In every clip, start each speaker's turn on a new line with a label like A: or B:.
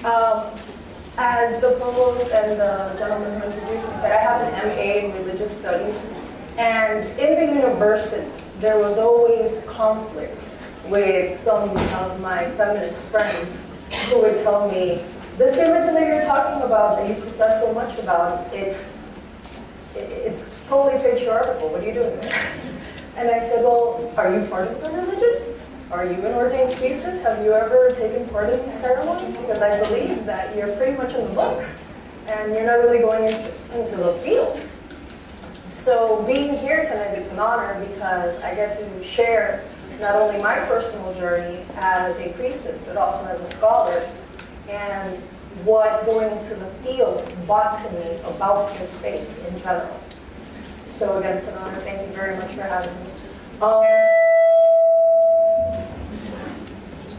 A: As the provost and the gentleman who introduced me said, I have an MA in religious studies. And in the university, there was always conflict with some of my feminist friends who would tell me, this religion that you're talking about, that you profess so much about, it's totally patriarchal. What are you doing there? And I said, well, are you part of the religion? Are you an ordained priestess? Have you ever taken part in these ceremonies? Because I believe that you're pretty much in the books, and you're not really going into the field. So being here tonight, it's an honor because I get to share not only my personal journey as a priestess, but also as a scholar, and what going into the field brought to me about this faith in general. So again, it's an honor. Thank you very much for having me.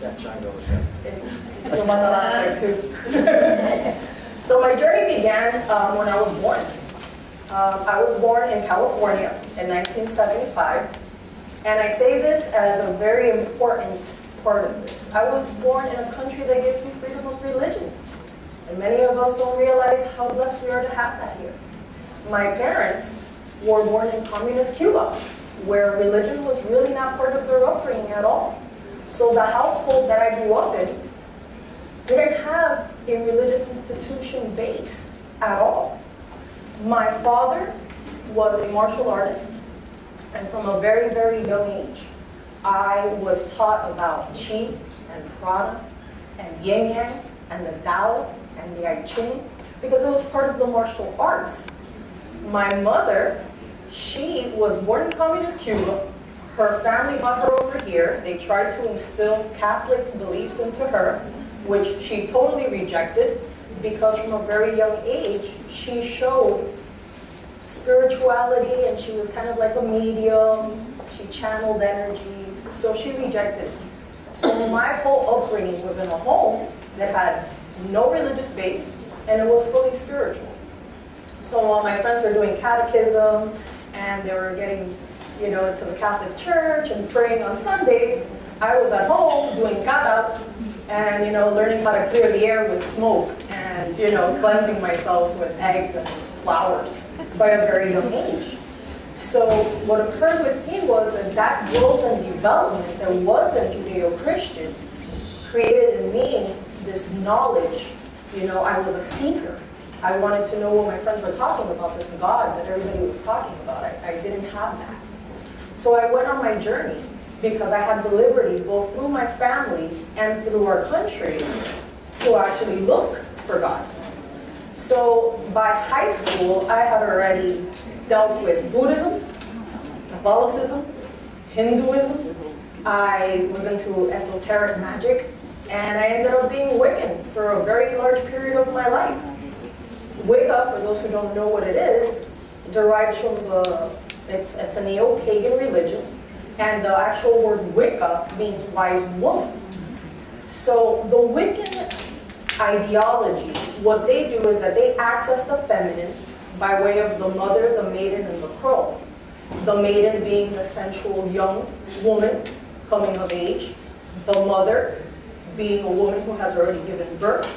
B: That shine over there.
A: It's the one that I like too. So my journey began when I was born. I was born in California in 1975. And I say this as a very important part of this. I was born in a country that gives you freedom of religion. And many of us don't realize how blessed we are to have that here. My parents were born in communist Cuba, where religion was really not part of their upbringing at all. So the household that I grew up in didn't have a religious institution base at all. My father was a martial artist, and from a very, very young age, I was taught about Qi and Prana and Yin Yang and the Tao and the I Ching, because it was part of the martial arts. My mother, she was born in communist Cuba. Her family brought her over here. They tried to instill Catholic beliefs into her, which she totally rejected, because from a very young age, she showed spirituality, and she was kind of like a medium. She channeled energies, so she rejected it. So my whole upbringing was in a home that had no religious base, and it was fully spiritual. So while my friends were doing catechism, and they were getting to the Catholic Church and praying on Sundays, I was at home doing katas and, learning how to clear the air with smoke and, cleansing myself with eggs and flowers by a very young age. So what occurred with me was that growth and development that wasn't Judeo-Christian created in me this knowledge. I was a seeker. I wanted to know what my friends were talking about, this God that everybody was talking about. I didn't have that. So I went on my journey because I had the liberty, both through my family and through our country, to actually look for God. So by high school, I had already dealt with Buddhism, Catholicism, Hinduism. I was into esoteric magic, and I ended up being Wiccan for a very large period of my life. Wicca, for those who don't know what it is, derives from it's a neo-pagan religion, and the actual word Wicca means wise woman. So the Wiccan ideology, what they do is that they access the feminine by way of the mother, the maiden, and the crone. The maiden being the sensual young woman coming of age, the mother being a woman who has already given birth,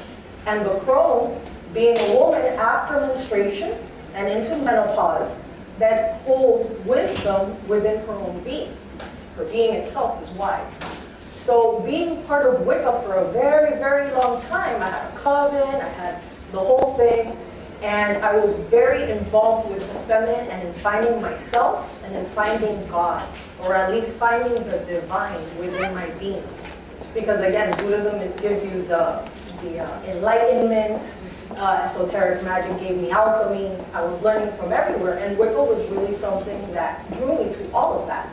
A: and the crone being a woman after menstruation and into menopause that holds wisdom within her own being. Her being itself is wise. So being part of Wicca for a very, very long time, I had a coven, I had the whole thing, and I was very involved with the feminine and in finding myself and in finding God, or at least finding the divine within my being. Because again, Buddhism, it gives you the enlightenment. Esoteric magic gave me alchemy. I was learning from everywhere, and Wicca was really something that drew me to all of that.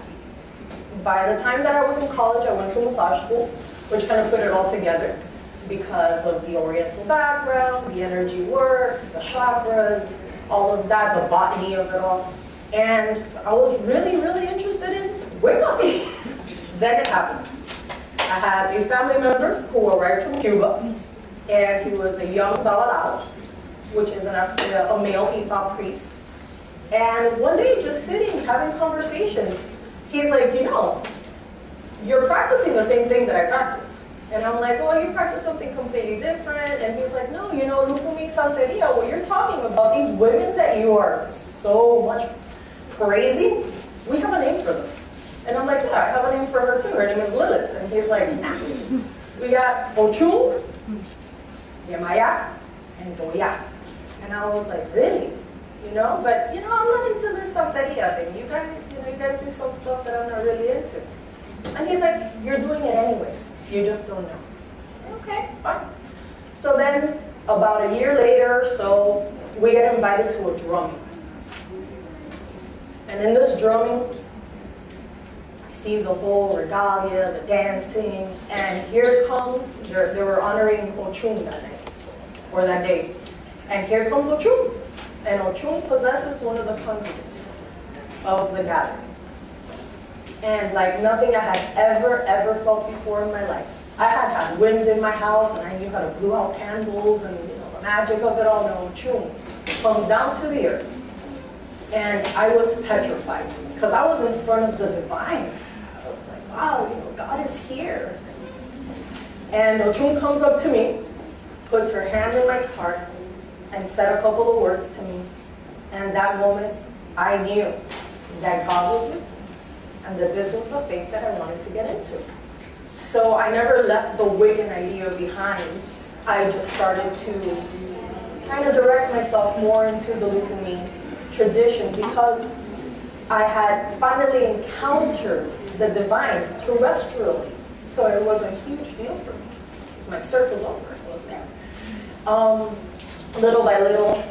A: By the time that I was in college, I went to massage school, which kind of put it all together because of the Oriental background, the energy work, the chakras, all of that, the botany of it all. And I was really, really interested in Wicca. Then it happened. I had a family member who arrived from Cuba, and he was a young Babalao, which is a male Ifa priest. And one day, just sitting, having conversations, he's like, you're practicing the same thing that I practice. And I'm like, well, you practice something completely different. And you know, Lukumi Santeria, what you're talking about, these women that you are so much praising, we have a name for them. And I'm like, yeah, I have a name for her too. Her name is Lilith. And he's like, nah. We got Ochun, Yemaya, and Goya. And I was like, really? You know, but you know, I'm not into this Santeria thing. You guys do some stuff that I'm not really into. And he's like, you're doing it anyways. You just don't know. Okay, fine. So then, about a year later or so, we get invited to a drumming. And in this drumming, I see the whole regalia, the dancing, and here comes, they were honoring Ochun that night, or that day. And here comes Ochun. And Ochun possesses one of the congregants of the gathering. And like nothing I had ever felt before in my life. I had wind in my house, and I knew how to blow out candles, and you know, the magic of it all. No, Ochun comes down to the earth. And I was petrified, because I was in front of the divine. I was like, wow, you know, God is here. And Ochun comes up to me, puts her hand in my heart, and said a couple of words to me. And that moment, I knew that God was with me, and that this was the faith that I wanted to get into. So I never left the Wiccan idea behind. I just started to kind of direct myself more into the Lukumi tradition, because I had finally encountered the divine terrestrially. So it was a huge deal for me. My search was over. It was there. Little by little,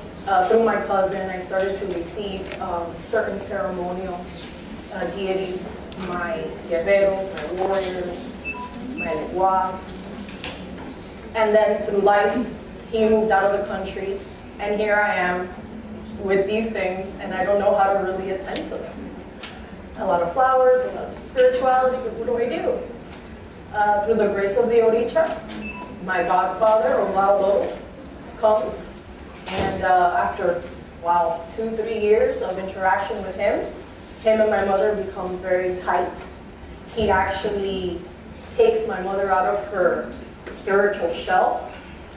A: through my cousin, I started to receive certain ceremonial deities, my guerreros, my warriors, my leguas. And then through life, he moved out of the country, and here I am with these things, and I don't know how to really attend to them. A lot of flowers, a lot of spirituality, because what do? Through the grace of the Olorisha, my godfather, Olorisha, comes, and after, wow, 2-3 years of interaction with him and my mother become very tight. He actually takes my mother out of her spiritual shell,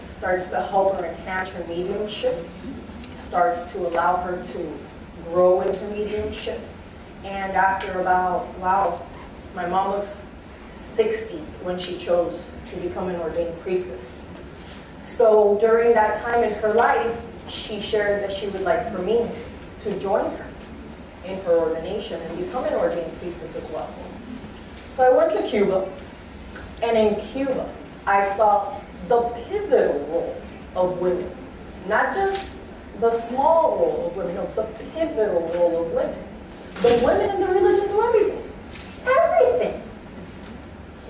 A: starts to help her enhance her mediumship, starts to allow her to grow in her mediumship. And after about, wow, my mom was 60 when she chose to become an ordained priestess. So during that time in her life, she shared that she would like for me to join her in her ordination and become an ordained priestess as well. So I went to Cuba, and in Cuba, I saw the pivotal role of women, not just the small role of women, no, the pivotal role of women. The women in the religion do everything. Everything.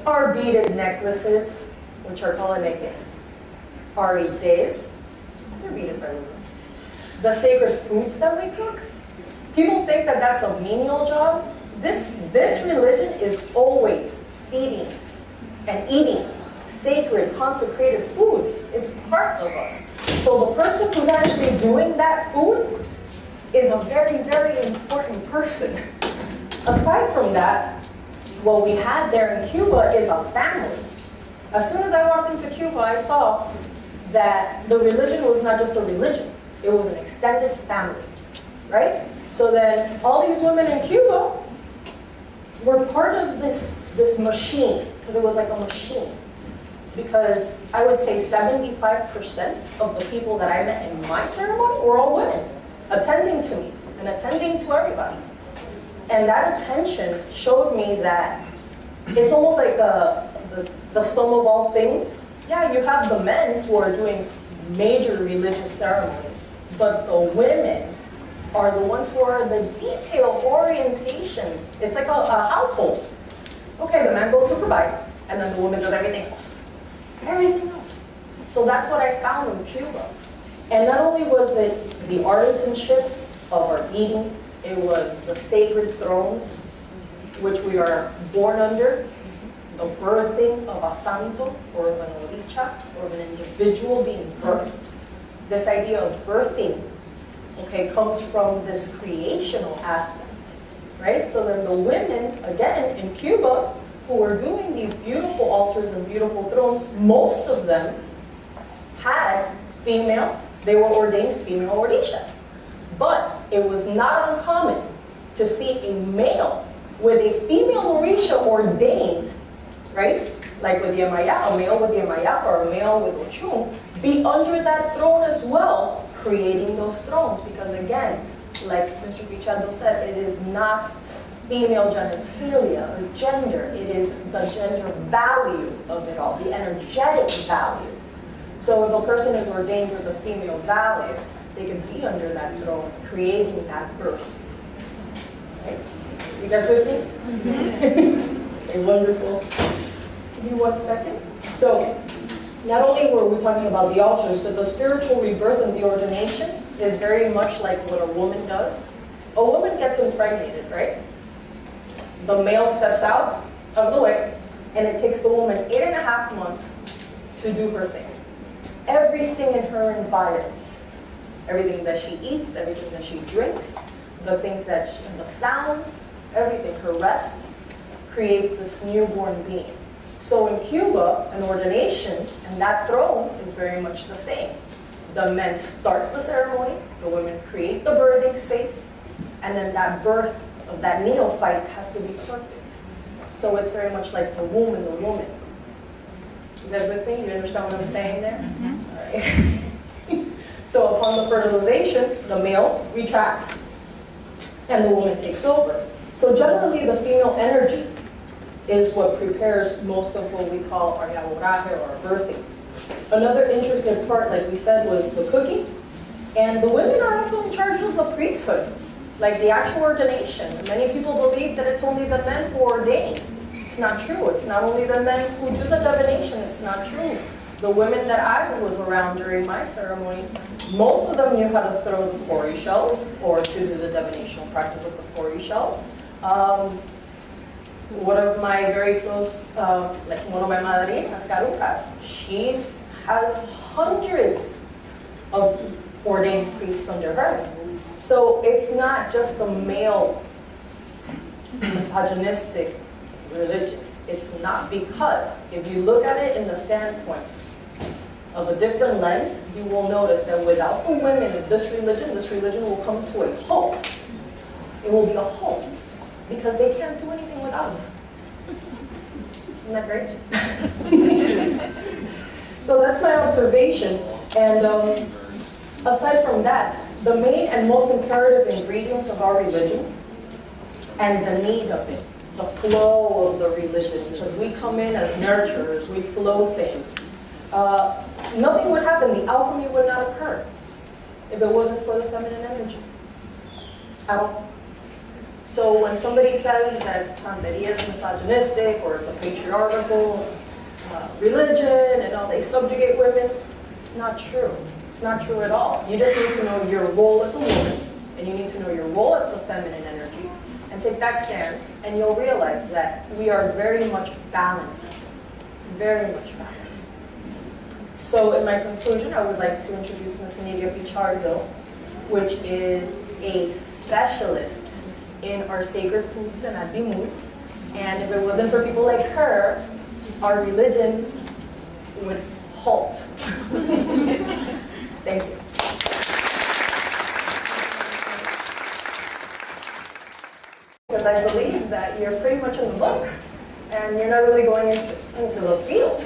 A: Our beaded necklaces, which are called neques, our ides, they're beaded by women. The sacred foods that we cook, people think that that's a menial job. This religion is always feeding and eating sacred, consecrated foods. It's part of us. So the person who's actually doing that food is a very, very important person. Aside from that, what we had there in Cuba is a family. As soon as I walked into Cuba, I saw that the religion was not just a religion. It was an extended family, right? So then all these women in Cuba were part of this machine, because it was like a machine. Because I would say 75% of the people that I met in my ceremony were all women, attending to me and attending to everybody. And that attention showed me that it's almost like the sum of all things. Yeah, you have the men who are doing major religious ceremonies, but the women are the ones who are the detail orientations. It's like a household. Okay, the man goes to provide, and then the woman does everything else. Everything else. So that's what I found in Cuba. And not only was it the artisanship of our eating, it was the sacred thrones, which we are born under, the birthing of a santo, or of an Olorisha, or of an individual being birthed. This idea of birthing, okay, comes from this creational aspect, right? So then the women, again, in Cuba, who were doing these beautiful altars and beautiful thrones, most of them had female, they were ordained female Orishas. But it was not uncommon to see a male with a female Orisha ordained, right? Like with the Amaya, a male with the Amaya or a male with Ochun, be under that throne as well, creating those thrones. Because again, like Mr. Pichado said, it is not female genitalia or gender, it is the gender value of it all, the energetic value. So if a person is ordained with a female value, they can be under that throne, creating that birth. Right? You guys with me? Okay, wonderful. Give me 1 second. So, not only were we talking about the altars, but the spiritual rebirth and the ordination is very much like what a woman does. A woman gets impregnated, right? The male steps out of the way, and it takes the woman 8.5 months to do her thing. Everything in her environment, everything that she eats, everything that she drinks, the things that the sounds, everything, her rest, creates this newborn being. So in Cuba, an ordination and that throne is very much the same. The men start the ceremony, the women create the birthing space, and then that birth of that neophyte has to be perfect. So it's very much like the womb and the woman. You guys with me? You understand what I'm saying there? Mm-hmm. All right. So upon the fertilization, the male retracts and the woman takes over. So generally the female energy is what prepares most of what we call our yaboraje or our birthing. Another intricate part, like we said, was the cooking. And the women are also in charge of the priesthood, like the actual ordination. Many people believe that it's only the men who ordain. It's not true. It's not only the men who do the divination. It's not true. The women that I was around during my ceremonies, most of them knew how to throw the cowrie shells or to do the divinational practice of the cowrie shells. One of my very close, like one of my madrinas, Caruca, she has hundreds of ordained priests under her. So it's not just the male misogynistic religion. It's not, because if you look at it in the standpoint of a different lens, you will notice that without the women of this religion will come to a halt. It will be a halt because they can't do anything without us. Isn't that great? So that's my observation. And aside from that, the main and most imperative ingredients of our religion and the need of it, the flow of the religion, because we come in as nurturers, we flow things. Nothing would happen, the alchemy would not occur if it wasn't for the feminine energy at all. So when somebody says that Santeria is misogynistic or it's a patriarchal religion and all, they subjugate women, it's not true. It's not true at all. You just need to know your role as a woman, and you need to know your role as the feminine energy, and take that stance, and you'll realize that we are very much balanced. Very much balanced. So in my conclusion, I would like to introduce Ms. Nidia Pichardo, which is a specialist in our sacred foods and adimus. And if it wasn't for people like her, our religion would halt. Thank you. Because I believe that you're pretty much in the books, and you're not really going into the field.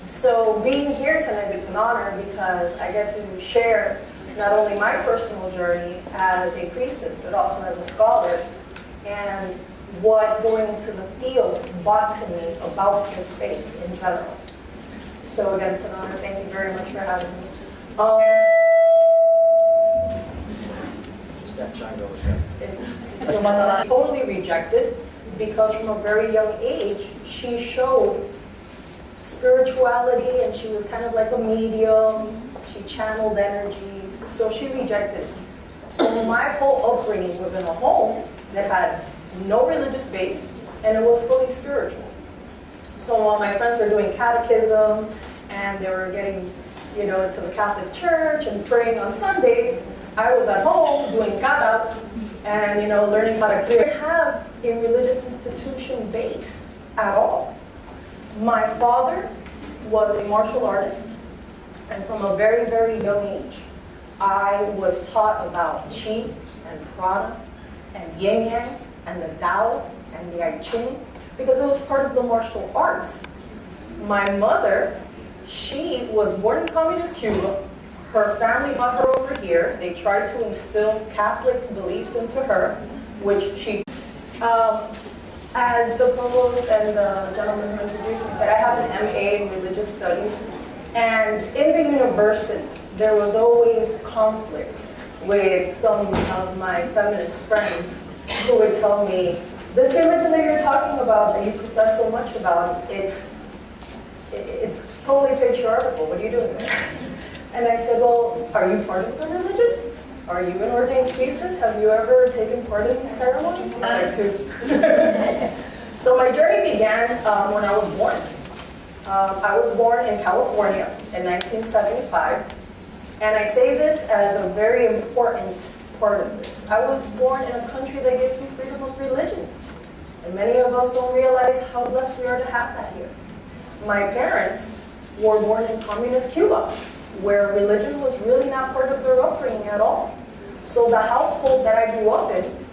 A: So being here tonight, it's an honor because I get to share not only my personal journey as a priestess, but also as a scholar, and what going into the field brought to me about this faith in general. So again, it's an honor. Thank you very much for having me. Totally rejected, because from a very young age, she showed spirituality, and she was kind of like a medium. She channeled energies, so she rejected me. So my whole upbringing was in a home that had no religious base, and it was fully spiritual. So while my friends were doing catechism, and they were getting, into the Catholic Church and praying on Sundays, I was at home doing katas and, learning how to clear. I didn't have a religious institution base at all. My father was a martial artist. And from a very, very young age, I was taught about Qi and Prana and Yin Yang and the Tao and the I Ching because it was part of the martial arts. My mother, she was born in communist Cuba. Her family brought her over here. They tried to instill Catholic beliefs into her, which she, as the provost and the gentleman who introduced me said, I have an MA in religious studies. And in the university, there was always conflict with some of my feminist friends who would tell me, this religion that you're talking about, that you profess so much about, it's totally patriarchal. What are you doing there? And I said, well, are you part of the religion? Are you an ordained priestess? Have you ever taken part in these ceremonies? I too. So my journey began when I was born. I was born in California in 1975. And I say this as a very important part of this. I was born in a country that gives you freedom of religion. And many of us don't realize how blessed we are to have that here. My parents were born in communist Cuba, where religion was really not part of their upbringing at all. So the household that I grew up in